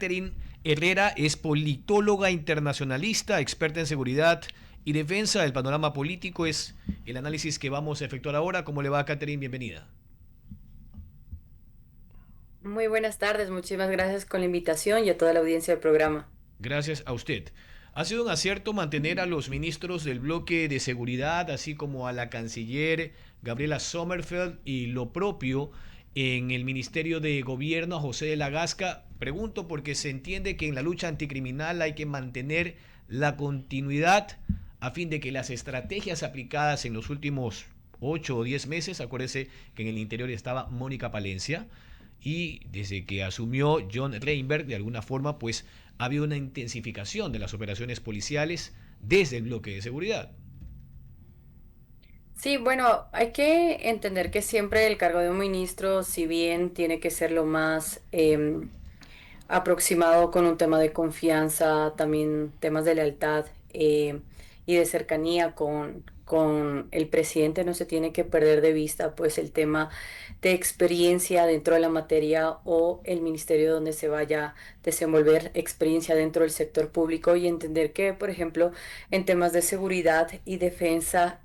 Catherine Herrera es politóloga internacionalista, experta en seguridad y defensa del panorama político. Es el análisis que vamos a efectuar ahora. ¿Cómo le va, Catherine? Bienvenida. Muy buenas tardes, muchísimas gracias con la invitación y a toda la audiencia del programa. Gracias a usted. Ha sido un acierto mantener a los ministros del bloque de seguridad, así como a la canciller Gabriela Sommerfeld y lo propio en el Ministerio de Gobierno a José de la Gasca. Pregunto porque se entiende que en la lucha anticriminal hay que mantener la continuidad a fin de que las estrategias aplicadas en los últimos 8 o 10 meses, acuérdese que en el interior estaba Mónica Palencia, y desde que asumió John Reinberg, de alguna forma, pues ha habido una intensificación de las operaciones policiales desde el bloque de seguridad. Sí, bueno, hay que entender que siempre el cargo de un ministro, si bien tiene que ser lo más aproximado con un tema de confianza, también temas de lealtad y de cercanía con el presidente, no se tiene que perder de vista pues el tema de experiencia dentro de la materia o el ministerio donde se vaya a desenvolver experiencia dentro del sector público y entender que, por ejemplo, en temas de seguridad y defensa,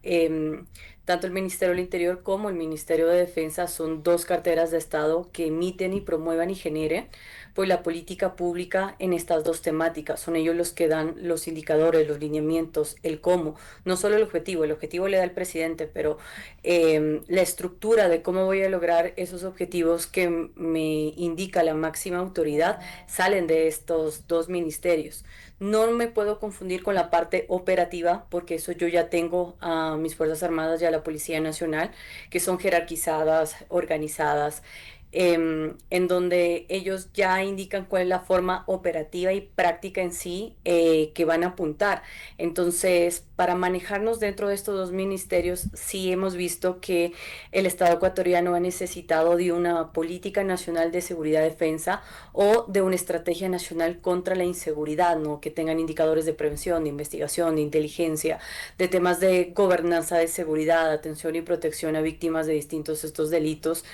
tanto el Ministerio del Interior como el Ministerio de Defensa son dos carteras de Estado que emiten y promuevan y generen pues la política pública en estas dos temáticas. Son ellos los que dan los indicadores, los lineamientos, el cómo, no solo el objetivo le da el presidente, pero la estructura de cómo voy a lograr esos objetivos que me indica la máxima autoridad salen de estos dos ministerios. No me puedo confundir con la parte operativa, porque eso yo ya tengo a mis Fuerzas Armadas y a la Policía Nacional, que son jerarquizadas, organizadas, en donde ellos ya indican cuál es la forma operativa y práctica en sí que van a apuntar. Entonces, para manejarnos dentro de estos dos ministerios, sí hemos visto que el Estado ecuatoriano ha necesitado de una política nacional de seguridad y defensa o de una estrategia nacional contra la inseguridad, ¿no? Que tengan indicadores de prevención, de investigación, de inteligencia, de temas de gobernanza de seguridad, atención y protección a víctimas de distintos estos delitos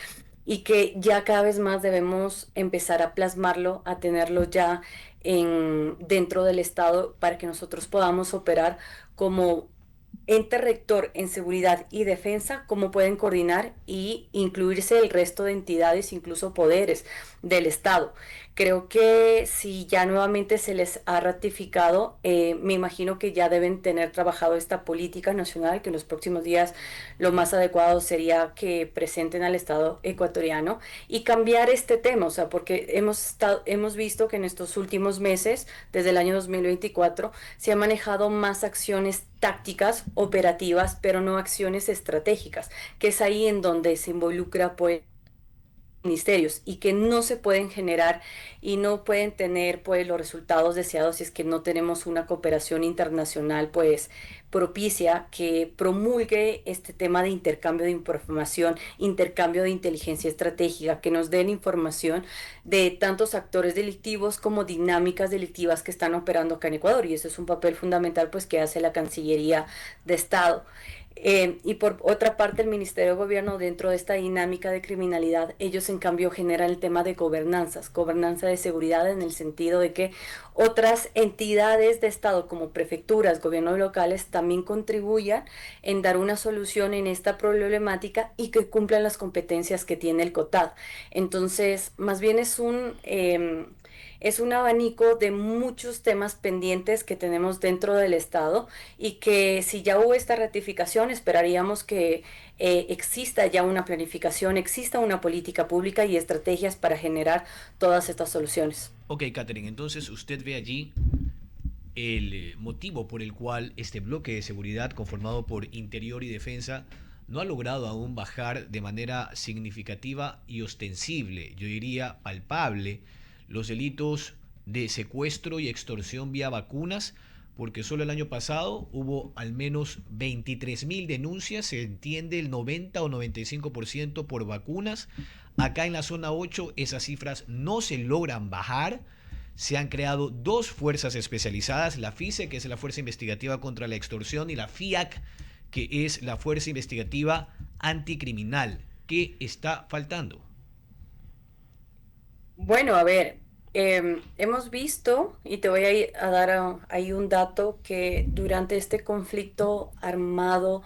y que ya cada vez más debemos empezar a plasmarlo, a tenerlo ya dentro del Estado para que nosotros podamos operar como ente rector en seguridad y defensa, cómo pueden coordinar y incluirse el resto de entidades, incluso poderes del Estado. Creo que si ya nuevamente se les ha ratificado, me imagino que ya deben tener trabajado esta política nacional, que en los próximos días lo más adecuado sería que presenten al Estado ecuatoriano y cambiar este tema, o sea, porque hemos visto que en estos últimos meses, desde el año 2024, se han manejado más acciones tácticas, operativas, pero no acciones estratégicas, que es ahí en donde se involucra pues ministerios y que no se pueden generar y no pueden tener pues los resultados deseados si es que no tenemos una cooperación internacional pues propicia que promulgue este tema de intercambio de información, intercambio de inteligencia estratégica, que nos den información de tantos actores delictivos como dinámicas delictivas que están operando acá en Ecuador y ese es un papel fundamental pues que hace la Cancillería de Estado. Y por otra parte, el Ministerio de Gobierno, dentro de esta dinámica de criminalidad, ellos en cambio generan el tema de gobernanzas, gobernanza de seguridad en el sentido de que otras entidades de Estado como prefecturas, gobiernos locales, también contribuyan en dar una solución en esta problemática y que cumplan las competencias que tiene el COTAD. Entonces, más bien es un abanico de muchos temas pendientes que tenemos dentro del Estado y que si ya hubo esta ratificación, esperaríamos que exista ya una planificación, exista una política pública y estrategias para generar todas estas soluciones. Ok, Catherine, entonces usted ve allí el motivo por el cual este bloque de seguridad conformado por Interior y Defensa no ha logrado aún bajar de manera significativa y ostensible, yo diría palpable, los delitos de secuestro y extorsión vía vacunas, porque solo el año pasado hubo al menos 23.000 denuncias, se entiende el 90 o 95% por vacunas. Acá en la zona 8 esas cifras no se logran bajar. Se han creado dos fuerzas especializadas, la FICE, que es la Fuerza Investigativa contra la Extorsión, y la FIAC, que es la Fuerza Investigativa Anticriminal. ¿Qué está faltando? Bueno, a ver. Hemos visto, y te voy a dar ahí un dato, que durante este conflicto armado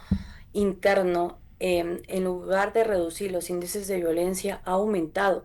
interno, en lugar de reducir los índices de violencia, ha aumentado.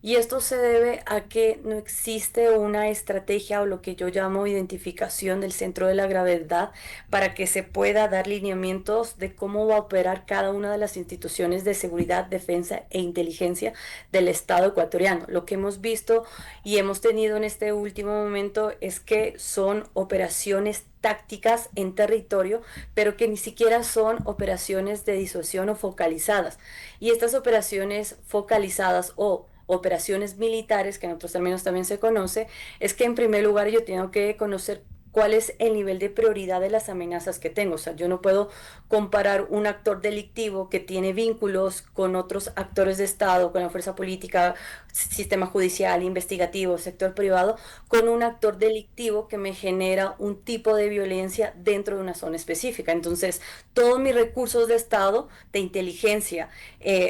Y esto se debe a que no existe una estrategia o lo que yo llamo identificación del centro de la gravedad para que se pueda dar lineamientos de cómo va a operar cada una de las instituciones de seguridad, defensa e inteligencia del Estado ecuatoriano. Lo que hemos visto y hemos tenido en este último momento es que son operaciones tácticas en territorio, pero que ni siquiera son operaciones de disuasión o focalizadas. Y estas operaciones focalizadas o operaciones militares, que en otros términos también se conoce, es que en primer lugar yo tengo que conocer cuál es el nivel de prioridad de las amenazas que tengo. O sea, yo no puedo comparar un actor delictivo que tiene vínculos con otros actores de Estado, con la fuerza política, sistema judicial, investigativo, sector privado, con un actor delictivo que me genera un tipo de violencia dentro de una zona específica. Entonces, todos mis recursos de Estado, de inteligencia,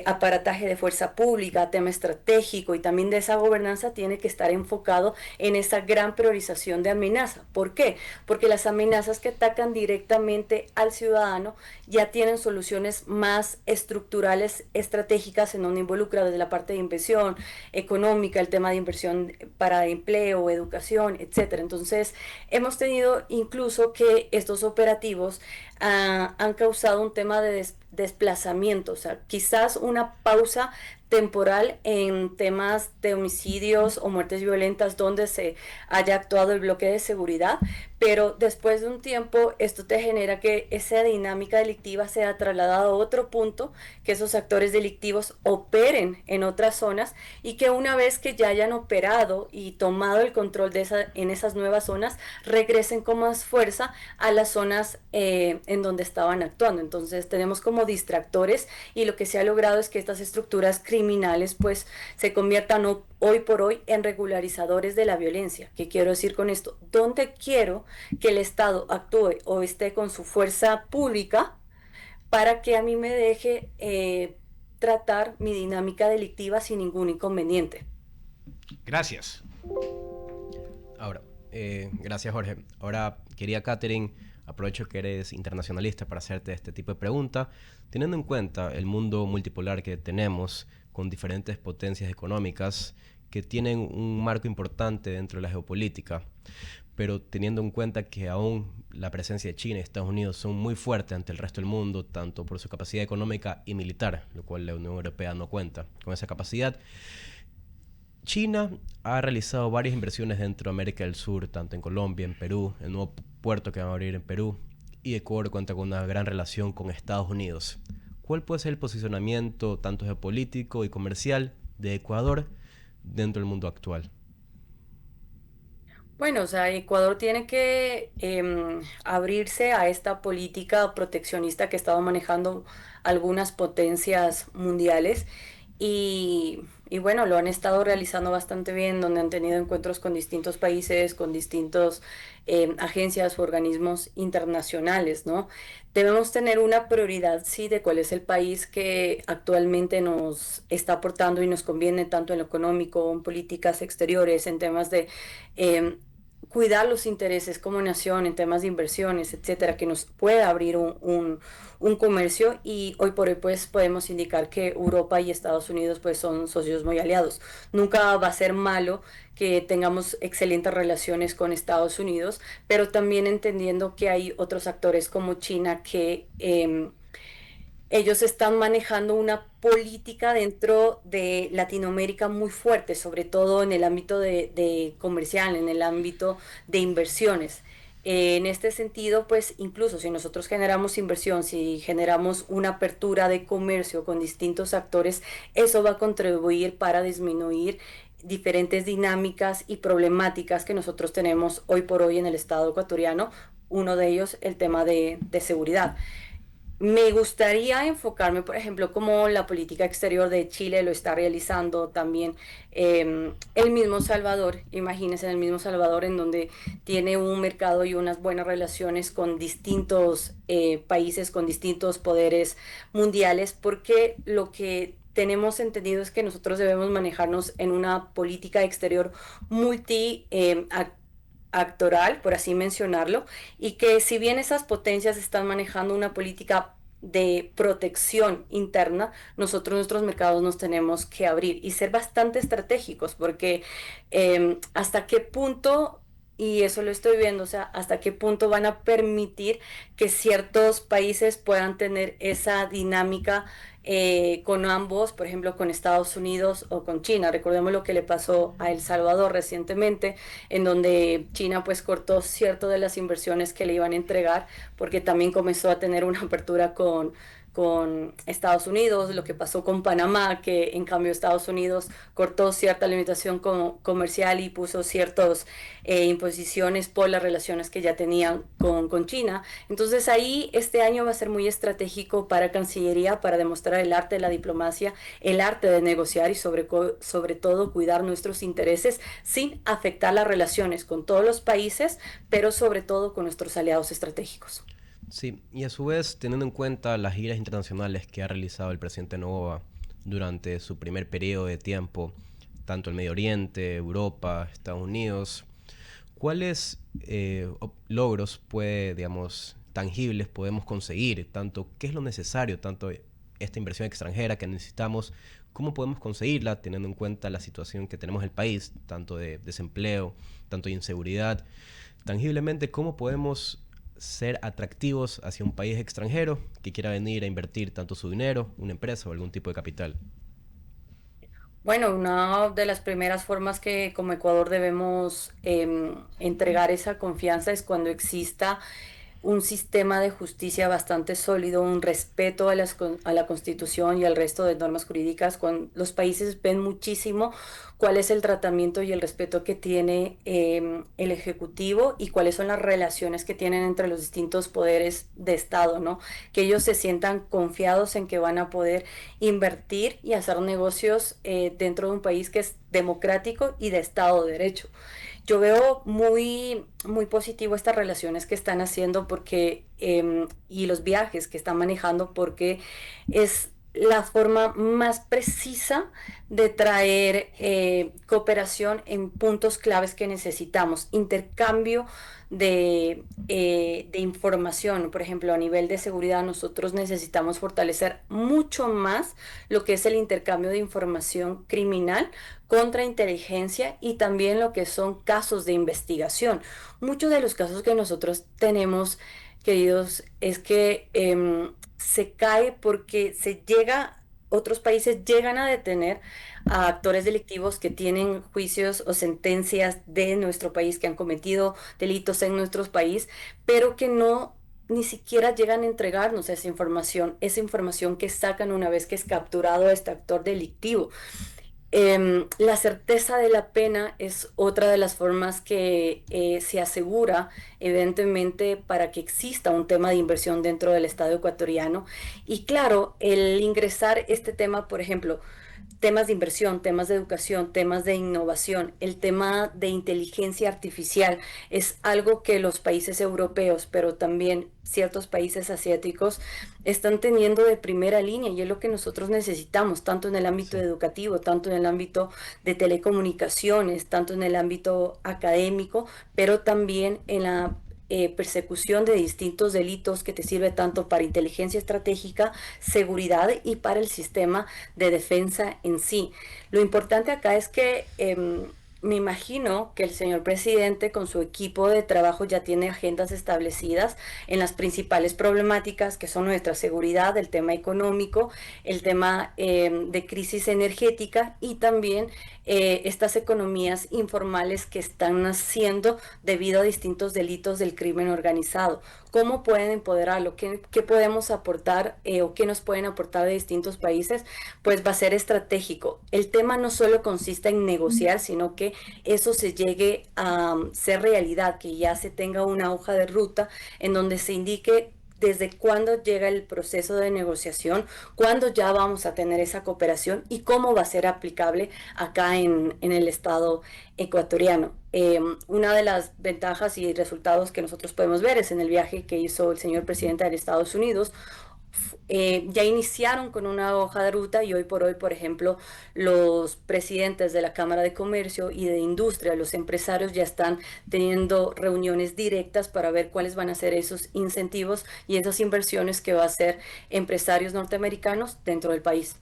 aparataje de fuerza pública, tema estratégico y también de esa gobernanza tiene que estar enfocado en esa gran priorización de amenaza. ¿Por qué? Porque las amenazas que atacan directamente al ciudadano ya tienen soluciones más estructurales, estratégicas, en donde involucra desde la parte de inversión económica, el tema de inversión para empleo, educación, etcétera. Entonces, hemos tenido incluso que estos operativos han causado un tema de desplazamiento, o sea, quizás una pausa temporal en temas de homicidios o muertes violentas donde se haya actuado el bloque de seguridad, pero después de un tiempo esto te genera que esa dinámica delictiva sea trasladada a otro punto, que esos actores delictivos operen en otras zonas y que una vez que ya hayan operado y tomado el control en esas nuevas zonas, regresen con más fuerza a las zonas en donde estaban actuando. Entonces tenemos como distractores y lo que se ha logrado es que estas estructuras criminales pues se conviertan hoy por hoy en regularizadores de la violencia. ¿Qué quiero decir con esto? ¿Dónde quiero que el Estado actúe o esté con su fuerza pública para que a mí me deje tratar mi dinámica delictiva sin ningún inconveniente? Gracias. Ahora, gracias Jorge. Ahora quería, Catherine, aprovecho que eres internacionalista para hacerte este tipo de pregunta, teniendo en cuenta el mundo multipolar que tenemos, con diferentes potencias económicas que tienen un marco importante dentro de la geopolítica, pero teniendo en cuenta que aún la presencia de China y Estados Unidos son muy fuertes ante el resto del mundo, tanto por su capacidad económica y militar, lo cual la Unión Europea no cuenta con esa capacidad. China ha realizado varias inversiones dentro de América del Sur, tanto en Colombia, en Perú, el nuevo puerto que van a abrir en Perú, y Ecuador cuenta con una gran relación con Estados Unidos. ¿Cuál puede ser el posicionamiento tanto geopolítico y comercial de Ecuador dentro del mundo actual? Bueno, o sea, Ecuador tiene que abrirse a esta política proteccionista que estaban manejando algunas potencias mundiales y bueno, lo han estado realizando bastante bien, donde han tenido encuentros con distintos países, con distintos agencias o organismos internacionales, ¿no? Debemos tener una prioridad, sí, de cuál es el país que actualmente nos está aportando y nos conviene tanto en lo económico, en políticas exteriores, en temas de em, cuidar los intereses como nación en temas de inversiones, etcétera, que nos pueda abrir un comercio y hoy por hoy pues podemos indicar que Europa y Estados Unidos pues son socios muy aliados. Nunca va a ser malo que tengamos excelentes relaciones con Estados Unidos, pero también entendiendo que hay otros actores como China que ellos están manejando una política dentro de Latinoamérica muy fuerte, sobre todo en el ámbito de comercial, en el ámbito de inversiones. En este sentido, pues incluso si nosotros generamos inversión, si generamos una apertura de comercio con distintos actores, eso va a contribuir para disminuir diferentes dinámicas y problemáticas que nosotros tenemos hoy por hoy en el Estado ecuatoriano, uno de ellos el tema de seguridad. Me gustaría enfocarme, por ejemplo, como la política exterior de Chile lo está realizando también el mismo Salvador. Imagínense el mismo Salvador en donde tiene un mercado y unas buenas relaciones con distintos países, con distintos poderes mundiales, porque lo que tenemos entendido es que nosotros debemos manejarnos en una política exterior multi actoral, por así mencionarlo, y que si bien esas potencias están manejando una política de protección interna, nosotros nuestros mercados nos tenemos que abrir y ser bastante estratégicos, porque hasta qué punto, y eso lo estoy viendo, o sea, hasta qué punto van a permitir que ciertos países puedan tener esa dinámica con ambos, por ejemplo, con Estados Unidos o con China. Recordemos lo que le pasó a El Salvador recientemente, en donde China pues cortó cierto de las inversiones que le iban a entregar, porque también comenzó a tener una apertura con Estados Unidos, lo que pasó con Panamá, que en cambio Estados Unidos cortó cierta limitación comercial y puso ciertas imposiciones por las relaciones que ya tenían con China. Entonces ahí este año va a ser muy estratégico para Cancillería, para demostrar el arte de la diplomacia, el arte de negociar y sobre todo cuidar nuestros intereses sin afectar las relaciones con todos los países, pero sobre todo con nuestros aliados estratégicos. Sí, y a su vez, teniendo en cuenta las giras internacionales que ha realizado el presidente Noboa durante su primer periodo de tiempo, tanto en Medio Oriente, Europa, Estados Unidos, ¿cuáles logros tangibles podemos conseguir? Tanto, ¿qué es lo necesario? Tanto esta inversión extranjera que necesitamos, ¿cómo podemos conseguirla teniendo en cuenta la situación que tenemos en el país, tanto de desempleo, tanto de inseguridad? Tangiblemente, ¿cómo podemos ser atractivos hacia un país extranjero que quiera venir a invertir tanto su dinero, una empresa o algún tipo de capital? Bueno, una de las primeras formas que como Ecuador debemos entregar esa confianza es cuando exista un sistema de justicia bastante sólido, un respeto a la Constitución y al resto de normas jurídicas, cuando los países ven muchísimo cuál es el tratamiento y el respeto que tiene el Ejecutivo y cuáles son las relaciones que tienen entre los distintos poderes de Estado, ¿no? Que ellos se sientan confiados en que van a poder invertir y hacer negocios dentro de un país que es democrático y de Estado de Derecho. Yo veo muy positivo estas relaciones que están haciendo porque y los viajes que están manejando porque es la forma más precisa de traer cooperación en puntos claves que necesitamos, intercambio de información. Por ejemplo, a nivel de seguridad nosotros necesitamos fortalecer mucho más lo que es el intercambio de información criminal contra inteligencia y también lo que son casos de investigación. Muchos de los casos que nosotros tenemos, queridos, es que se cae porque otros países llegan a detener a actores delictivos que tienen juicios o sentencias de nuestro país, que han cometido delitos en nuestro país, pero que no ni siquiera llegan a entregarnos esa información que sacan una vez que es capturado este actor delictivo. La certeza de la pena es otra de las formas que se asegura, evidentemente, para que exista un tema de inversión dentro del Estado ecuatoriano. Y claro, el ingresar este tema, por ejemplo, temas de inversión, temas de educación, temas de innovación, el tema de inteligencia artificial es algo que los países europeos, pero también ciertos países asiáticos están teniendo de primera línea y es lo que nosotros necesitamos, tanto en el ámbito Sí. educativo, tanto en el ámbito de telecomunicaciones, tanto en el ámbito académico, pero también en la persecución de distintos delitos que te sirve tanto para inteligencia estratégica, seguridad y para el sistema de defensa en sí. Lo importante acá es que me imagino que el señor presidente con su equipo de trabajo ya tiene agendas establecidas en las principales problemáticas que son nuestra seguridad, el tema económico, el tema de crisis energética y también estas economías informales que están naciendo debido a distintos delitos del crimen organizado. ¿Cómo pueden empoderarlo? ¿Qué podemos aportar o qué nos pueden aportar de distintos países? Pues va a ser estratégico. El tema no solo consiste en negociar, sino que eso se llegue a ser realidad, que ya se tenga una hoja de ruta en donde se indique desde cuándo llega el proceso de negociación, cuándo ya vamos a tener esa cooperación y cómo va a ser aplicable acá en el Estado ecuatoriano. Una de las ventajas y resultados que nosotros podemos ver es en el viaje que hizo el señor presidente de Estados Unidos, ya iniciaron con una hoja de ruta y hoy por hoy, por ejemplo, los presidentes de la Cámara de Comercio y de Industria, los empresarios ya están teniendo reuniones directas para ver cuáles van a ser esos incentivos y esas inversiones que va a hacer empresarios norteamericanos dentro del país.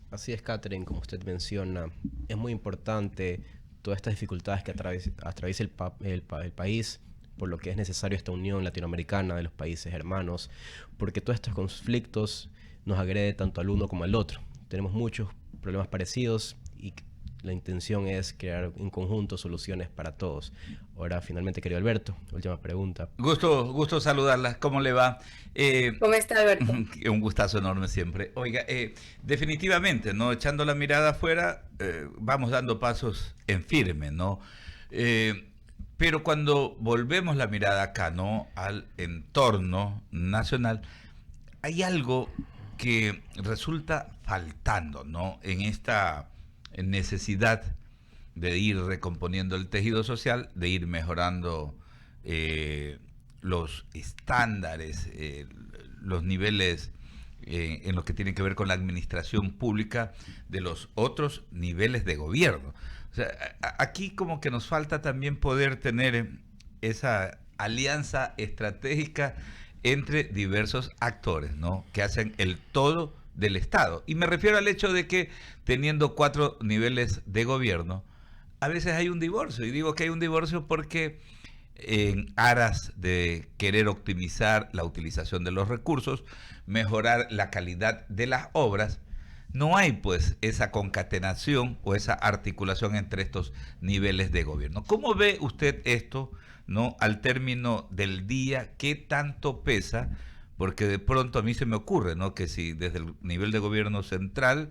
Así es, Catherine, como usted menciona, es muy importante todas estas dificultades que atraviesa el país, por lo que es necesario esta unión latinoamericana de los países hermanos, porque todos estos conflictos nos agrede tanto al uno como al otro. Tenemos muchos problemas parecidos y la intención es crear en conjunto soluciones para todos. Ahora, finalmente, querido Alberto, última pregunta. Gusto saludarla. ¿Cómo le va? ¿Cómo está, Alberto? Un gustazo enorme siempre. Oiga, definitivamente, ¿no? Echando la mirada afuera, vamos dando pasos en firme, ¿no? Pero cuando volvemos la mirada acá, ¿no? Al entorno nacional, hay algo que resulta faltando, ¿no? En esta necesidad de ir recomponiendo el tejido social, de ir mejorando los estándares, los niveles en lo que tiene que ver con la administración pública de los otros niveles de gobierno. O sea, aquí como que nos falta también poder tener esa alianza estratégica entre diversos actores, ¿no? Que hacen el todo del Estado. Y me refiero al hecho de que teniendo 4 niveles de gobierno, a veces hay un divorcio. Y digo que hay un divorcio porque en aras de querer optimizar la utilización de los recursos, mejorar la calidad de las obras, no hay pues esa concatenación o esa articulación entre estos niveles de gobierno. ¿Cómo ve usted esto, no, al término del día? ¿Qué tanto pesa? Porque de pronto a mí se me ocurre, ¿no?, que si desde el nivel de gobierno central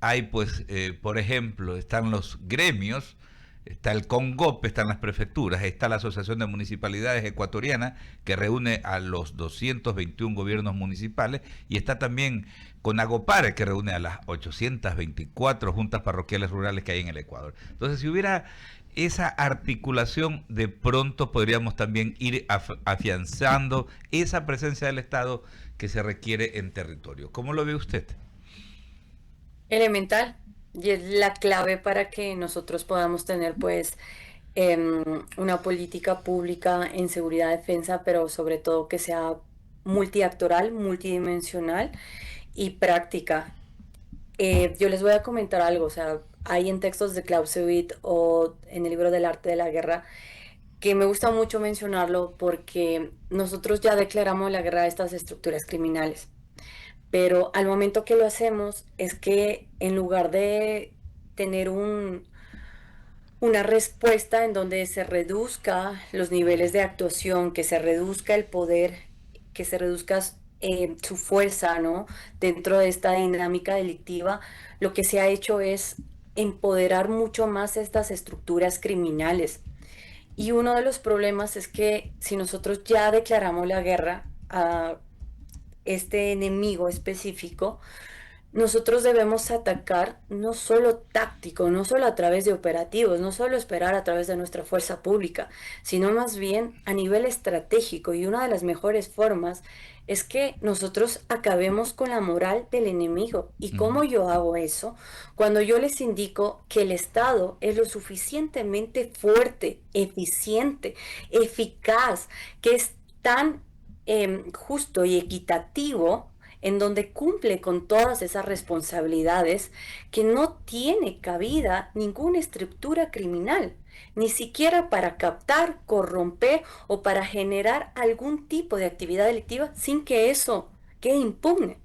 hay pues, por ejemplo, están los gremios, está el CONGOP, están las prefecturas, está la Asociación de Municipalidades Ecuatoriana, que reúne a los 221 gobiernos municipales, y está también CONAGOPAR, que reúne a las 824 juntas parroquiales rurales que hay en el Ecuador. Entonces, si hubiera esa articulación, de pronto podríamos también ir afianzando esa presencia del Estado que se requiere en territorio. ¿Cómo lo ve usted? Elemental. Y es la clave para que nosotros podamos tener pues una política pública en seguridad y defensa, pero sobre todo que sea multiactoral, multidimensional y práctica. Yo les voy a comentar algo, o sea, hay en textos de Clausewitz o en el libro del arte de la guerra que me gusta mucho mencionarlo porque nosotros ya declaramos la guerra a estas estructuras criminales. Pero al momento que lo hacemos es que en lugar de tener una respuesta en donde se reduzca los niveles de actuación, que se reduzca el poder, que se reduzca su fuerza, ¿no?, dentro de esta dinámica delictiva, lo que se ha hecho es empoderar mucho más estas estructuras criminales. Y uno de los problemas es que si nosotros ya declaramos la guerra a este enemigo específico, nosotros debemos atacar no solo táctico, no solo a través de operativos, no solo esperar a través de nuestra fuerza pública, sino más bien a nivel estratégico. Y una de las mejores formas es que nosotros acabemos con la moral del enemigo. ¿Y cómo yo hago eso? Cuando yo les indico que el Estado es lo suficientemente fuerte, eficiente, eficaz, que es tan justo y equitativo, en donde cumple con todas esas responsabilidades, que no tiene cabida ninguna estructura criminal, ni siquiera para captar, corromper o para generar algún tipo de actividad delictiva sin que eso quede impune.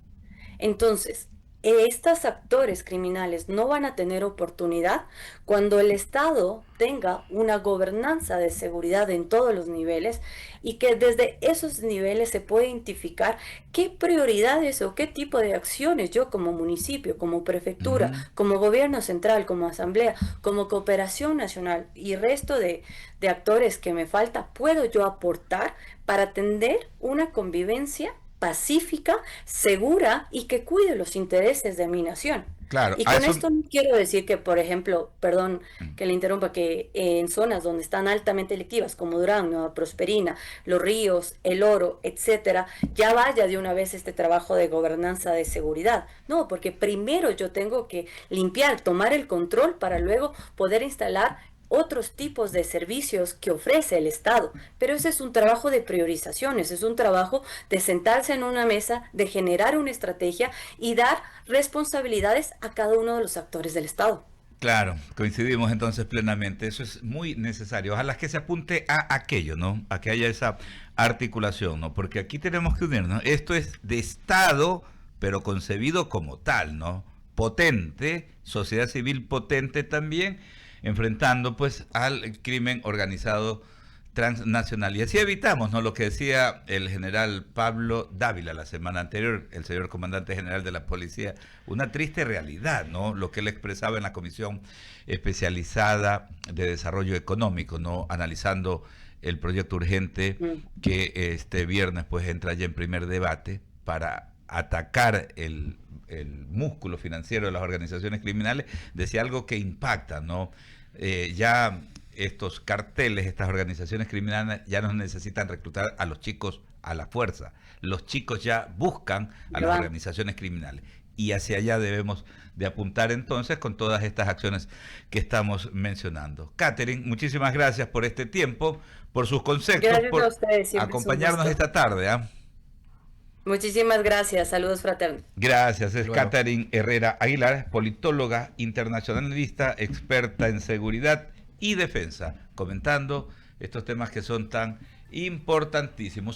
Entonces, estos actores criminales no van a tener oportunidad cuando el Estado tenga una gobernanza de seguridad en todos los niveles y que desde esos niveles se pueda identificar qué prioridades o qué tipo de acciones yo como municipio, como prefectura, como gobierno central, como asamblea, como cooperación nacional y resto de actores que me falta, puedo yo aportar para atender una convivencia pacífica, segura y que cuide los intereses de mi nación. Claro, Y a con eso... esto no quiero decir que, por ejemplo, perdón que le interrumpa, que en zonas donde están altamente delictivas, como Durán, Nueva Prosperina, Los Ríos, El Oro, etcétera, ya vaya de una vez este trabajo de gobernanza de seguridad. No, porque primero yo tengo que limpiar, tomar el control para luego poder instalar otros tipos de servicios que ofrece el Estado. Pero ese es un trabajo de priorizaciones, es un trabajo de sentarse en una mesa, de generar una estrategia y dar responsabilidades a cada uno de los actores del Estado. Claro, coincidimos entonces plenamente. Eso es muy necesario. Ojalá que se apunte a aquello, ¿no? A que haya esa articulación, ¿no? Porque aquí tenemos que unirnos. Esto es de Estado, pero concebido como tal, ¿no? Potente, sociedad civil potente también, enfrentando pues al crimen organizado transnacional. Y así evitamos, ¿no?, lo que decía el general Pablo Dávila la semana anterior, el señor comandante general de la policía, una triste realidad, ¿no?, lo que él expresaba en la Comisión Especializada de Desarrollo Económico, ¿no?, analizando el proyecto urgente que este viernes pues entra ya en primer debate para atacar el músculo financiero de las organizaciones criminales. Decía algo que impacta, ¿no? Ya estos carteles, estas organizaciones criminales ya no necesitan reclutar a los chicos a la fuerza. Los chicos ya buscan a las organizaciones criminales. Y hacia allá debemos de apuntar entonces con todas estas acciones que estamos mencionando. Catherine, muchísimas gracias por este tiempo, por sus conceptos, Gracias por a ustedes, acompañarnos esta tarde. Muchísimas gracias, saludos fraternos. Gracias, es Bueno. Catherine Herrera Aguilar, politóloga, internacionalista, experta en seguridad y defensa, comentando estos temas que son tan importantísimos.